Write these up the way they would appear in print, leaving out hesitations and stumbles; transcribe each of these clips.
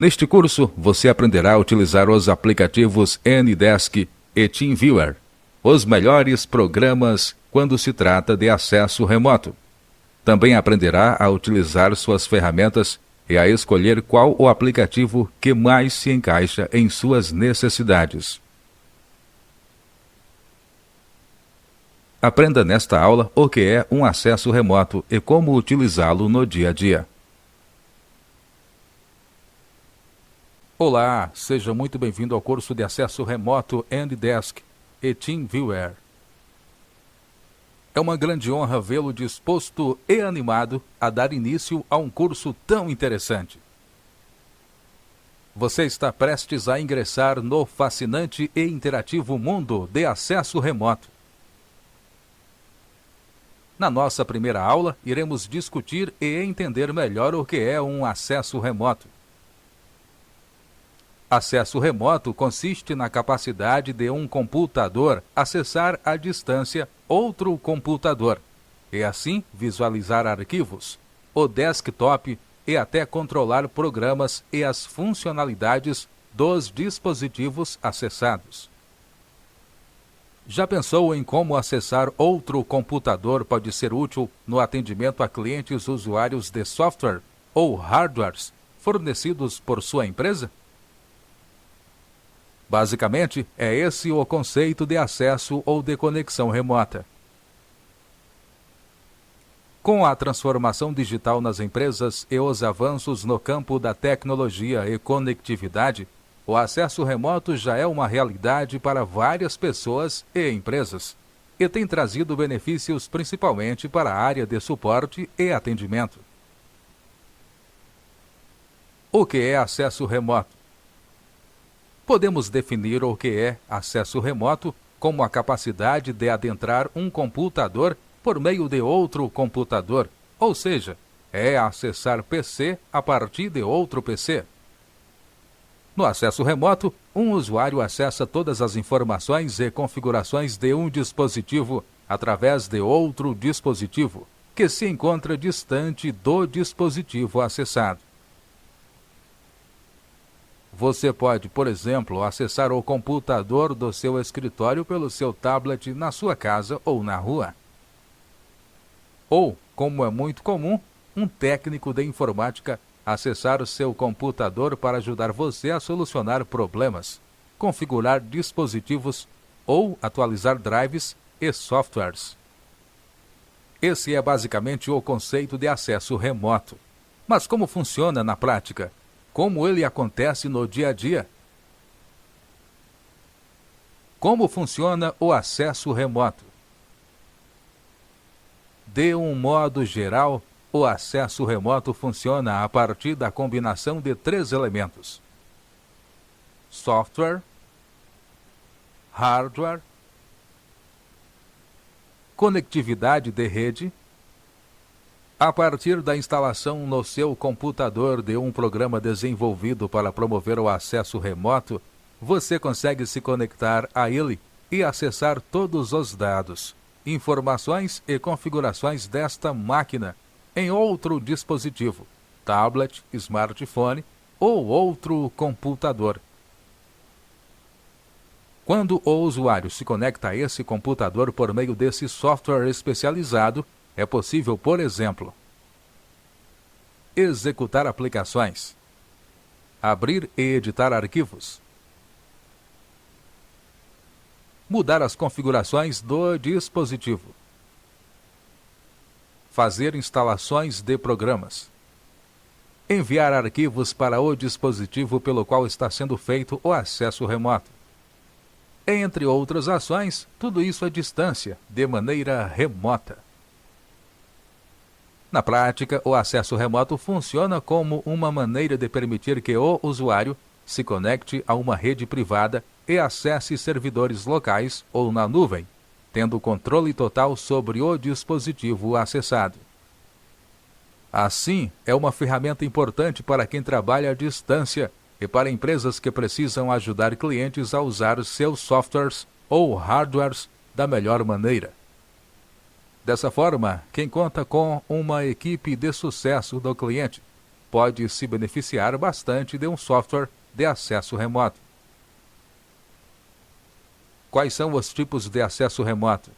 Neste curso, você aprenderá a utilizar os aplicativos Anydesk e TeamViewer, os melhores programas quando se trata de acesso remoto. Também aprenderá a utilizar suas ferramentas e a escolher qual o aplicativo que mais se encaixa em suas necessidades. Aprenda nesta aula o que é um acesso remoto e como utilizá-lo no dia a dia. Olá, seja muito bem-vindo ao curso de acesso remoto Anydesk e TeamViewer. É uma grande honra vê-lo disposto e animado a dar início a um curso tão interessante. Você está prestes a ingressar no fascinante e interativo mundo de acesso remoto. Na nossa primeira aula, iremos discutir e entender melhor o que é um acesso remoto. Acesso remoto consiste na capacidade de um computador acessar à distância outro computador, e assim visualizar arquivos, o desktop e até controlar programas e as funcionalidades dos dispositivos acessados. Já pensou em como acessar outro computador pode ser útil no atendimento a clientes usuários de software ou hardwares fornecidos por sua empresa? Basicamente, é esse o conceito de acesso ou de conexão remota. Com a transformação digital nas empresas e os avanços no campo da tecnologia e conectividade, o acesso remoto já é uma realidade para várias pessoas e empresas, e tem trazido benefícios principalmente para a área de suporte e atendimento. O que é acesso remoto? Podemos definir o que é acesso remoto como a capacidade de adentrar um computador por meio de outro computador, ou seja, é acessar PC a partir de outro PC. No acesso remoto, um usuário acessa todas as informações e configurações de um dispositivo através de outro dispositivo, que se encontra distante do dispositivo acessado. Você pode, por exemplo, acessar o computador do seu escritório pelo seu tablet na sua casa ou na rua. Ou, como é muito comum, um técnico de informática acessar o seu computador para ajudar você a solucionar problemas, configurar dispositivos ou atualizar drives e softwares. Esse é basicamente o conceito de acesso remoto. Mas como funciona na prática? Como ele acontece no dia a dia? Como funciona o acesso remoto? De um modo geral, o acesso remoto funciona a partir da combinação de 3 elementos: software, hardware, conectividade de rede. A partir da instalação no seu computador de um programa desenvolvido para promover o acesso remoto, você consegue se conectar a ele e acessar todos os dados, informações e configurações desta máquina em outro dispositivo, tablet, smartphone ou outro computador. Quando o usuário se conecta a esse computador por meio desse software especializado, é possível, por exemplo, executar aplicações, abrir e editar arquivos, mudar as configurações do dispositivo, fazer instalações de programas, enviar arquivos para o dispositivo pelo qual está sendo feito o acesso remoto. Entre outras ações, tudo isso à distância, de maneira remota. Na prática, o acesso remoto funciona como uma maneira de permitir que o usuário se conecte a uma rede privada e acesse servidores locais ou na nuvem, tendo controle total sobre o dispositivo acessado. Assim, é uma ferramenta importante para quem trabalha à distância e para empresas que precisam ajudar clientes a usar seus softwares ou hardwares da melhor maneira. Dessa forma, quem conta com uma equipe de sucesso do cliente pode se beneficiar bastante de um software de acesso remoto. Quais são os tipos de acesso remoto?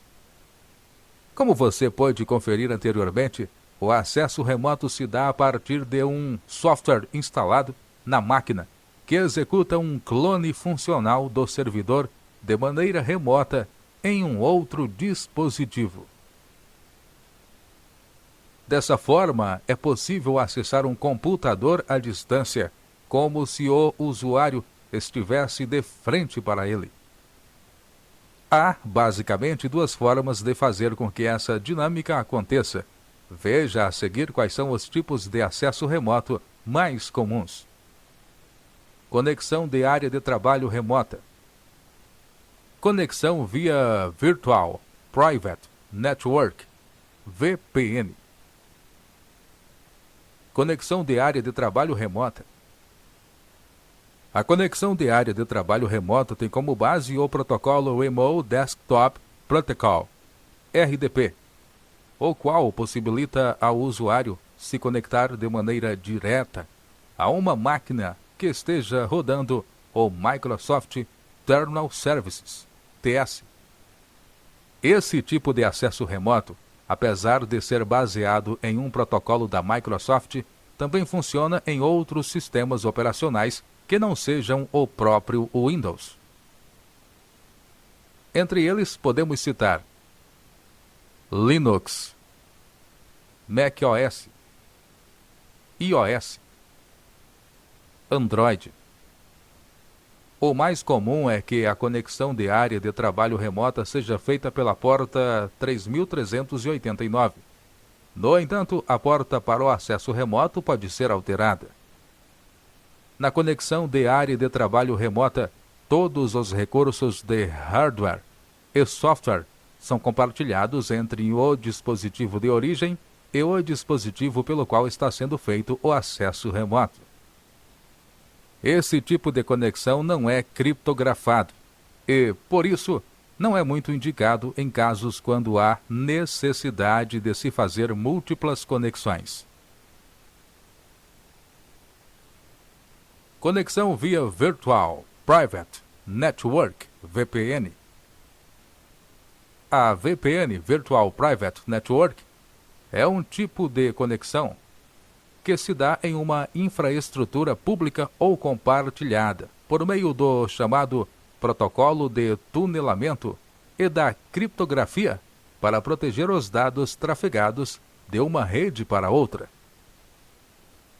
Como você pôde conferir anteriormente, o acesso remoto se dá a partir de um software instalado na máquina, que executa um clone funcional do servidor de maneira remota em um outro dispositivo. Dessa forma, é possível acessar um computador à distância, como se o usuário estivesse de frente para ele. Há, basicamente, duas formas de fazer com que essa dinâmica aconteça. Veja a seguir quais são os tipos de acesso remoto mais comuns. Conexão de área de trabalho remota. Conexão via Virtual Private Network, VPN. Conexão de área de trabalho remota. A conexão de área de trabalho remoto tem como base o protocolo Remote Desktop Protocol, RDP, o qual possibilita ao usuário se conectar de maneira direta a uma máquina que esteja rodando o Microsoft Terminal Services, TS. Esse tipo de acesso remoto, apesar de ser baseado em um protocolo da Microsoft, também funciona em outros sistemas operacionais que não sejam o próprio Windows. Entre eles podemos citar Linux, macOS, iOS, Android. O mais comum é que a conexão de área de trabalho remota seja feita pela porta 3389. No entanto, a porta para o acesso remoto pode ser alterada. Na conexão de área de trabalho remota, todos os recursos de hardware e software são compartilhados entre o dispositivo de origem e o dispositivo pelo qual está sendo feito o acesso remoto. Esse tipo de conexão não é criptografado e, por isso, não é muito indicado em casos quando há necessidade de se fazer múltiplas conexões. Conexão via Virtual Private Network, VPN. A VPN, Virtual Private Network, é um tipo de conexão que se dá em uma infraestrutura pública ou compartilhada, por meio do chamado protocolo de tunelamento e da criptografia, para proteger os dados trafegados de uma rede para outra.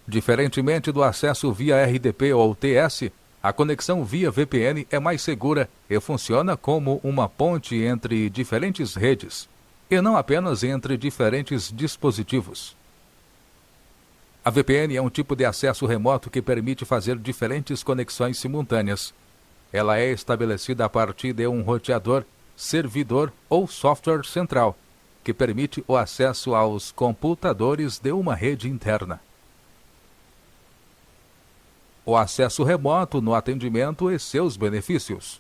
Diferentemente do acesso via RDP ou TS, a conexão via VPN é mais segura e funciona como uma ponte entre diferentes redes, e não apenas entre diferentes dispositivos. A VPN é um tipo de acesso remoto que permite fazer diferentes conexões simultâneas. Ela é estabelecida a partir de um roteador, servidor ou software central, que permite o acesso aos computadores de uma rede interna. O acesso remoto no atendimento e seus benefícios.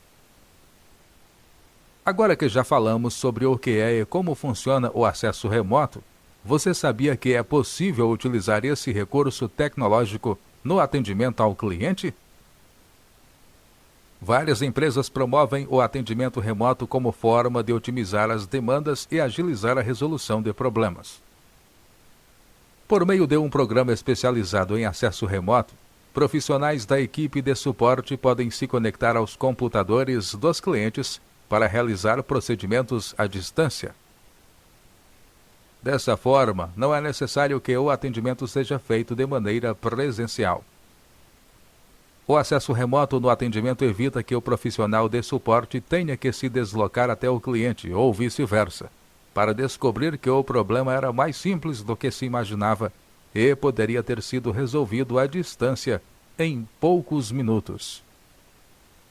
Agora que já falamos sobre o que é e como funciona o acesso remoto, você sabia que é possível utilizar esse recurso tecnológico no atendimento ao cliente? Várias empresas promovem o atendimento remoto como forma de otimizar as demandas e agilizar a resolução de problemas. Por meio de um programa especializado em acesso remoto, profissionais da equipe de suporte podem se conectar aos computadores dos clientes para realizar procedimentos à distância. Dessa forma, não é necessário que o atendimento seja feito de maneira presencial. O acesso remoto no atendimento evita que o profissional de suporte tenha que se deslocar até o cliente ou vice-versa, para descobrir que o problema era mais simples do que se imaginava e poderia ter sido resolvido à distância em poucos minutos.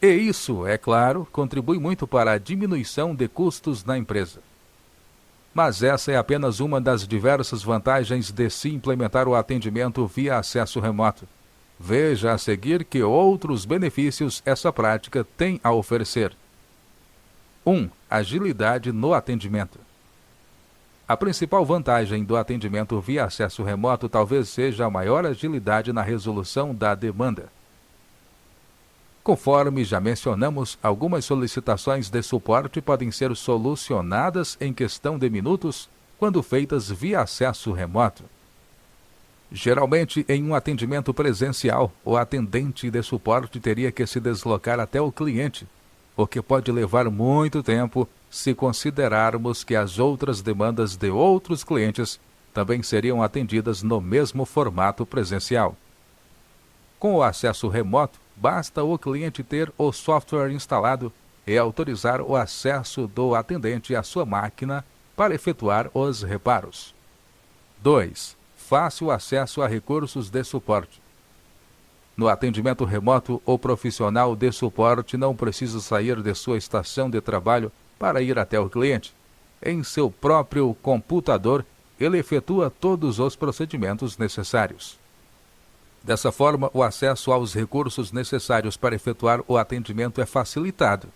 E isso, é claro, contribui muito para a diminuição de custos na empresa. Mas essa é apenas uma das diversas vantagens de se implementar o atendimento via acesso remoto. Veja a seguir que outros benefícios essa prática tem a oferecer. 1. Agilidade no atendimento. A principal vantagem do atendimento via acesso remoto talvez seja a maior agilidade na resolução da demanda. Conforme já mencionamos, algumas solicitações de suporte podem ser solucionadas em questão de minutos quando feitas via acesso remoto. Geralmente, em um atendimento presencial, o atendente de suporte teria que se deslocar até o cliente, o que pode levar muito tempo se considerarmos que as outras demandas de outros clientes também seriam atendidas no mesmo formato presencial. Com o acesso remoto, basta o cliente ter o software instalado e autorizar o acesso do atendente à sua máquina para efetuar os reparos. 2. Fácil acesso a recursos de suporte. No atendimento remoto, o profissional de suporte não precisa sair de sua estação de trabalho para ir até o cliente. Em seu próprio computador, ele efetua todos os procedimentos necessários. Dessa forma, o acesso aos recursos necessários para efetuar o atendimento é facilitado.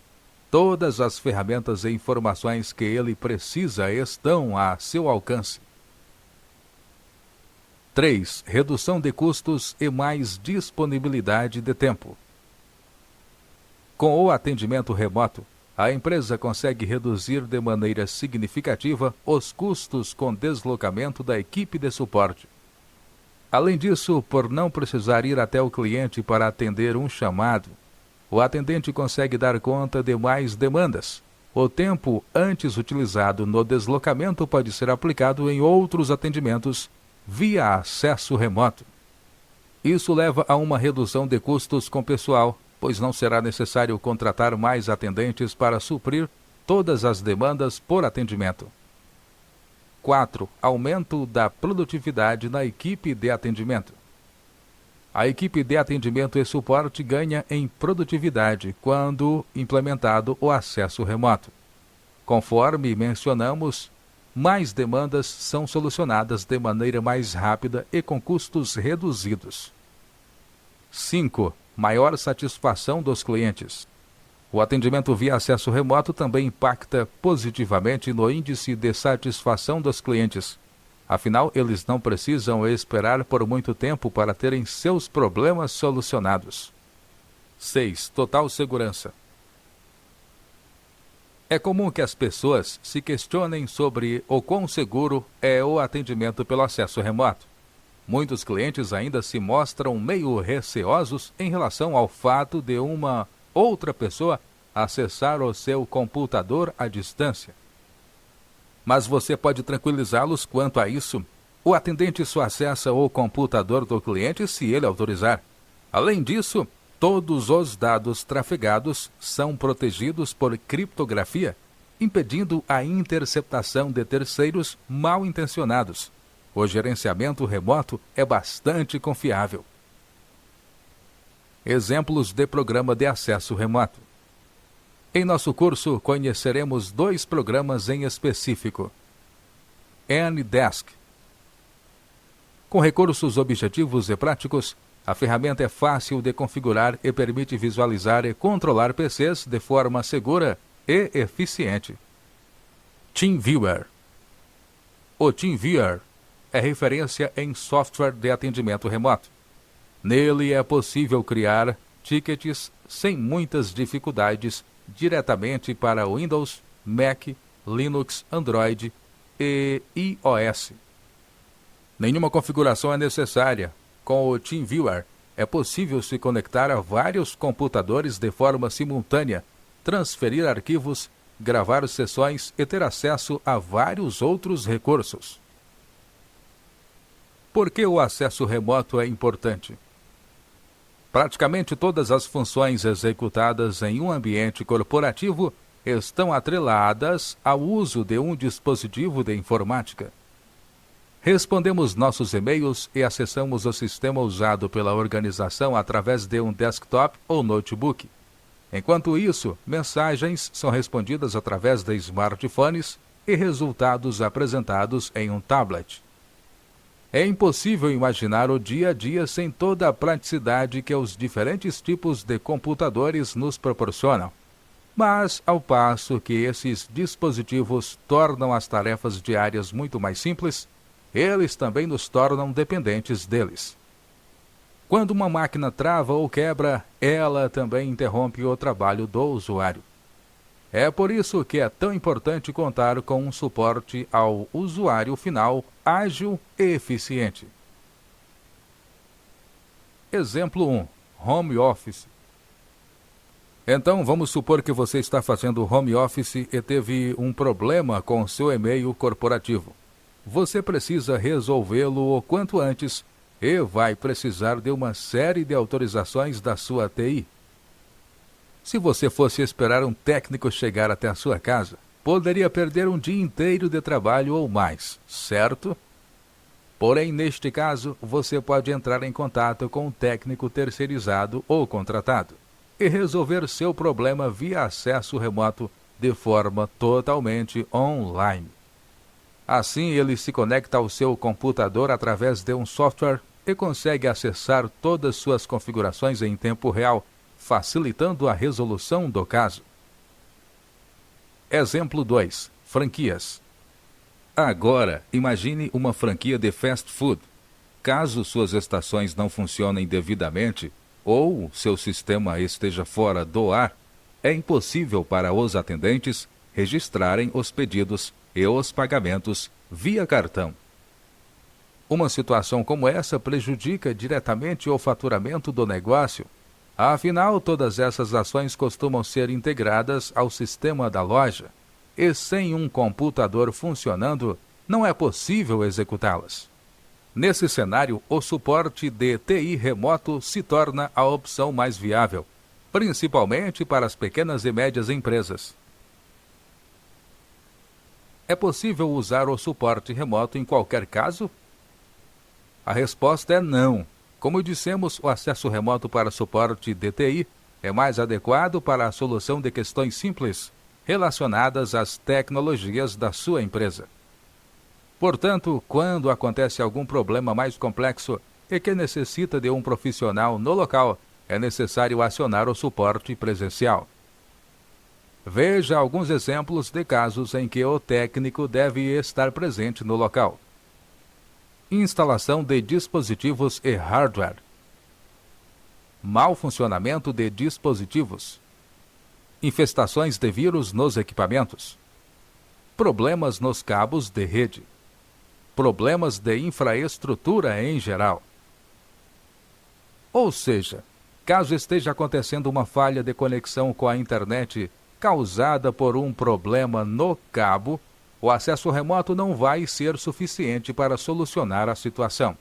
Todas as ferramentas e informações que ele precisa estão a seu alcance. 3. Redução de custos e mais disponibilidade de tempo. Com o atendimento remoto, a empresa consegue reduzir de maneira significativa os custos com deslocamento da equipe de suporte. Além disso, por não precisar ir até o cliente para atender um chamado, o atendente consegue dar conta de mais demandas. O tempo antes utilizado no deslocamento pode ser aplicado em outros atendimentos via acesso remoto. Isso leva a uma redução de custos com pessoal, pois não será necessário contratar mais atendentes para suprir todas as demandas por atendimento. 4. Aumento da produtividade na equipe de atendimento. A equipe de atendimento e suporte ganha em produtividade quando implementado o acesso remoto. Conforme mencionamos, mais demandas são solucionadas de maneira mais rápida e com custos reduzidos. 5. Maior satisfação dos clientes. O atendimento via acesso remoto também impacta positivamente no índice de satisfação dos clientes. Afinal, eles não precisam esperar por muito tempo para terem seus problemas solucionados. 6. Total segurança. É comum que as pessoas se questionem sobre o quão seguro é o atendimento pelo acesso remoto. Muitos clientes ainda se mostram meio receosos em relação ao fato de uma outra pessoa acessar o seu computador à distância. Mas você pode tranquilizá-los quanto a isso. O atendente só acessa o computador do cliente se ele autorizar. Além disso, todos os dados trafegados são protegidos por criptografia, impedindo a interceptação de terceiros mal intencionados. O gerenciamento remoto é bastante confiável. Exemplos de programa de acesso remoto. Em nosso curso, conheceremos 2 programas em específico. Ndesk. Com recursos objetivos e práticos, a ferramenta é fácil de configurar e permite visualizar e controlar PCs de forma segura e eficiente. TeamViewer. O TeamViewer é referência em software de atendimento remoto. Nele é possível criar tickets sem muitas dificuldades diretamente para Windows, Mac, Linux, Android e iOS. Nenhuma configuração é necessária. Com o TeamViewer, é possível se conectar a vários computadores de forma simultânea, transferir arquivos, gravar sessões e ter acesso a vários outros recursos. Por que o acesso remoto é importante? Praticamente todas as funções executadas em um ambiente corporativo estão atreladas ao uso de um dispositivo de informática. Respondemos nossos e-mails e acessamos o sistema usado pela organização através de um desktop ou notebook. Enquanto isso, mensagens são respondidas através de smartphones e resultados apresentados em um tablet. É impossível imaginar o dia a dia sem toda a praticidade que os diferentes tipos de computadores nos proporcionam. Mas, ao passo que esses dispositivos tornam as tarefas diárias muito mais simples, eles também nos tornam dependentes deles. Quando uma máquina trava ou quebra, ela também interrompe o trabalho do usuário. É por isso que é tão importante contar com um suporte ao usuário final ágil e eficiente. Exemplo 1. Home Office. Então, vamos supor que você está fazendo home office e teve um problema com seu e-mail corporativo. Você precisa resolvê-lo o quanto antes e vai precisar de uma série de autorizações da sua TI. Se você fosse esperar um técnico chegar até a sua casa, poderia perder um dia inteiro de trabalho ou mais, certo? Porém, neste caso, você pode entrar em contato com um técnico terceirizado ou contratado e resolver seu problema via acesso remoto de forma totalmente online. Assim, ele se conecta ao seu computador através de um software e consegue acessar todas suas configurações em tempo real, facilitando a resolução do caso. Exemplo 2. Franquias. Agora, imagine uma franquia de fast food. Caso suas estações não funcionem devidamente ou seu sistema esteja fora do ar, é impossível para os atendentes registrarem os pedidos e os pagamentos via cartão. Uma situação como essa prejudica diretamente o faturamento do negócio. Afinal, todas essas ações costumam ser integradas ao sistema da loja, e sem um computador funcionando, não é possível executá-las. Nesse cenário, o suporte de TI remoto se torna a opção mais viável, principalmente para as pequenas e médias empresas. É possível usar o suporte remoto em qualquer caso? A resposta é não. Como dissemos, o acesso remoto para suporte de TI é mais adequado para a solução de questões simples relacionadas às tecnologias da sua empresa. Portanto, quando acontece algum problema mais complexo e que necessita de um profissional no local, é necessário acionar o suporte presencial. Veja alguns exemplos de casos em que o técnico deve estar presente no local. Instalação de dispositivos e hardware. Mau funcionamento de dispositivos. Infestações de vírus nos equipamentos. Problemas nos cabos de rede. Problemas de infraestrutura em geral. Ou seja, caso esteja acontecendo uma falha de conexão com a internet causada por um problema no cabo, o acesso remoto não vai ser suficiente para solucionar a situação.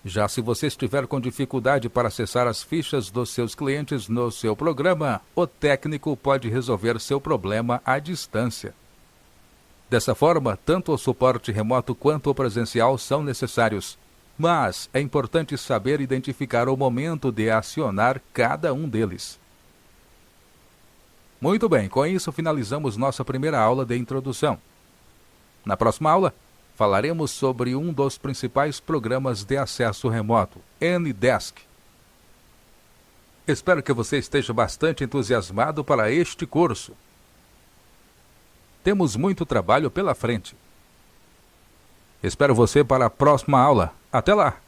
Já se você estiver com dificuldade para acessar as fichas dos seus clientes no seu programa, o técnico pode resolver seu problema à distância. Dessa forma, tanto o suporte remoto quanto o presencial são necessários, mas é importante saber identificar o momento de acionar cada um deles. Muito bem, com isso finalizamos nossa primeira aula de introdução. Na próxima aula, falaremos sobre um dos principais programas de acesso remoto, Ndesk. Espero que você esteja bastante entusiasmado para este curso. Temos muito trabalho pela frente. Espero você para a próxima aula. Até lá!